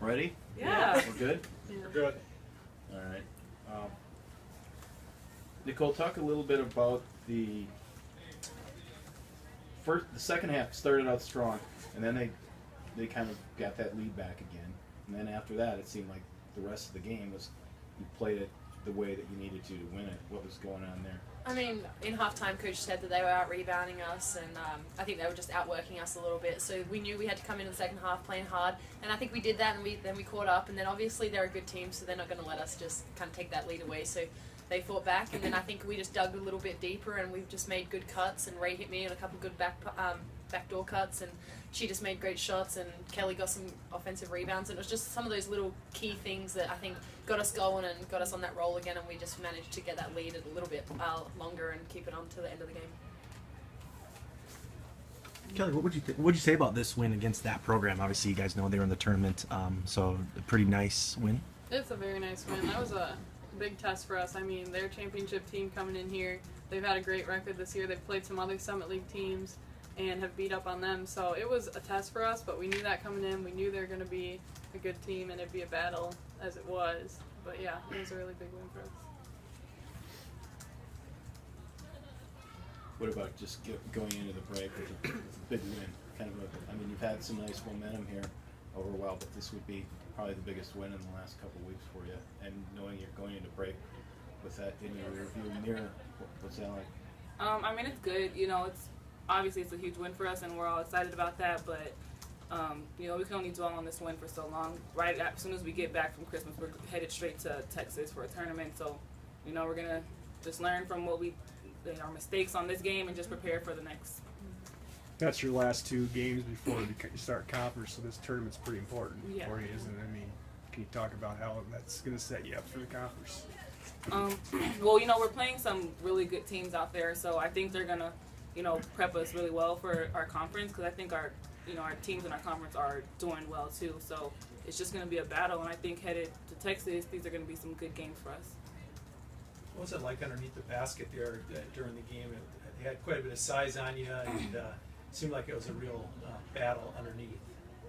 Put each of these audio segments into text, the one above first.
Ready? Yeah. We're good? Yeah. We're good. All right. Nicole, talk a little bit about the second half started out strong, and then they kind of got that lead back again. And then after that, it seemed like the rest of the game was you played it the way that you needed to win it. What was going on there? I mean, in halftime, coach said that they were out rebounding us, and I think they were just outworking us a little bit. So we knew we had to come in the second half playing hard, and I think we did that, and then we caught up. And then obviously they're a good team, so they're not going to let us just kind of take that lead away. So they fought back, and then I think we just dug a little bit deeper, and we've just made good cuts. And Ray hit me on a couple good backdoor cuts, and she just made great shots, and Kelly got some offensive rebounds, and it was just some of those little key things that I think got us going and got us on that roll again, and we just managed to get that lead a little bit longer and keep it on to the end of the game. Kelly, what would you say about this win against that program? Obviously, you guys know they were in the tournament, so a pretty nice win. It's a very nice win. That was a big test for us. I mean, they're a championship team coming in here. They've had a great record this year. They've played some other Summit League teams and have beat up on them. So it was a test for us, but we knew that coming in. We knew they were going to be a good team, and it'd be a battle as it was. But yeah, it was a really big win for us. What about just going into the break with a big win? Kind of I mean, you've had some nice momentum here over a while, but this would be probably the biggest win in the last couple of weeks for you. And knowing you're going into break with that in your rearview mirror, what's that like? I mean, it's good. You know, it's obviously it's a huge win for us, and we're all excited about that. But you know, we can only dwell on this win for so long. Right as soon as we get back from Christmas, we're headed straight to Texas for a tournament. So, you know, we're gonna just learn from our mistakes on this game and just prepare for the next. That's your last two games before you start conference, so this tournament's pretty important for you, isn't it? I mean, can you talk about how that's going to set you up for the conference? Well, you know, we're playing some really good teams out there, so I think they're going to, you know, prep us really well for our conference, because I think our teams in our conference are doing well too. So it's just going to be a battle, and I think headed to Texas, these are going to be some good games for us. What was it like underneath the basket there during the game? They had quite a bit of size on you, and it seemed like it was a real battle underneath.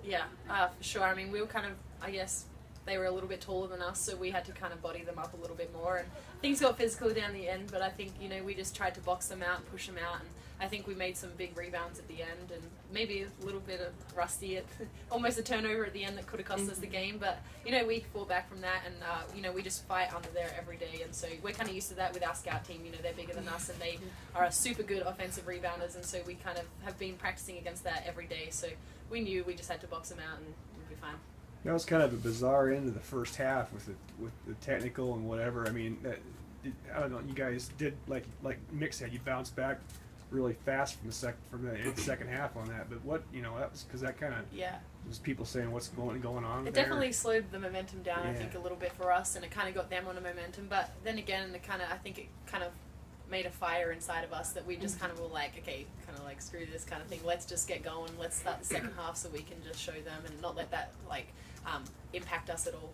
Yeah, for sure. I mean, we were kind of, I guess, they were a little bit taller than us, so we had to kind of body them up a little bit more. And things got physical down the end, but I think, you know, we just tried to box them out and push them out. And I think we made some big rebounds at the end, and maybe a little bit of rusty, almost a turnover at the end that could have cost us the game. But, you know, we fought back from that, and, you know, we just fight under there every day. And so we're kind of used to that with our scout team. You know, they're bigger than us, and they are super good offensive rebounders. And so we kind of have been practicing against that every day. So we knew we just had to box them out, and we'd be fine. That was kind of a bizarre end of the first half with the technical and whatever. I mean, I don't know. You guys did like Mick said, you bounced back really fast from the second half on that. But what, you know, that was because that kind of was people saying what's going on. It there. Definitely slowed the momentum down. Yeah. I think a little bit for us, and it kind of got them on a momentum. But then again, I think it kind of made a fire inside of us that we just kind of were like, okay, kind of like screw this kind of thing. Let's just get going. Let's start the second half so we can just show them and not let that impact us at all.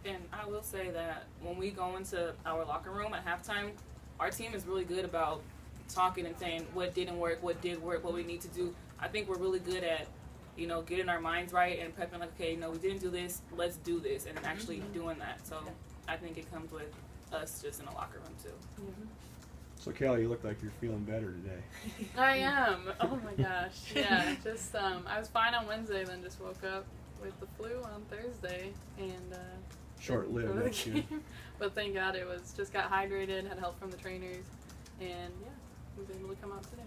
And I will say that when we go into our locker room at halftime, our team is really good about talking and saying what didn't work, what did work, what we need to do. I think we're really good at, you know, getting our minds right and prepping like, okay, no, we didn't do this, let's do this, and actually doing that. So I think it comes with us just in the locker room too. So Kelly, you look like you're feeling better today. I am. Oh my gosh. Yeah, just I was fine on Wednesday, then just woke up with the flu on Thursday, and short-lived, that's you. But thank God it was just got hydrated, had help from the trainers, and yeah, was able to come out today.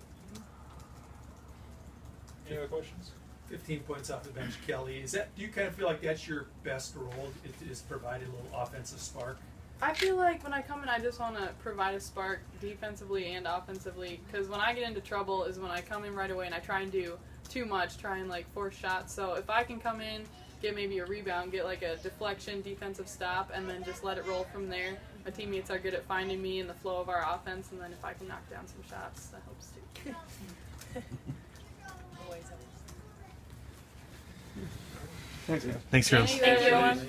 Any other questions? 15 points off the bench, Kelly. Do you kind of feel like that's your best role? It is providing a little offensive spark? I feel like when I come in, I just want to provide a spark defensively and offensively, because when I get into trouble is when I come in right away and I try and do too much, try and like force shots. So if I can come in, get maybe a rebound, get like a deflection, defensive stop, and then just let it roll from there. My teammates are good at finding me in the flow of our offense, and then if I can knock down some shots, that helps too. Always helps. Thanks, man. Thanks, girls. Thank you, everyone.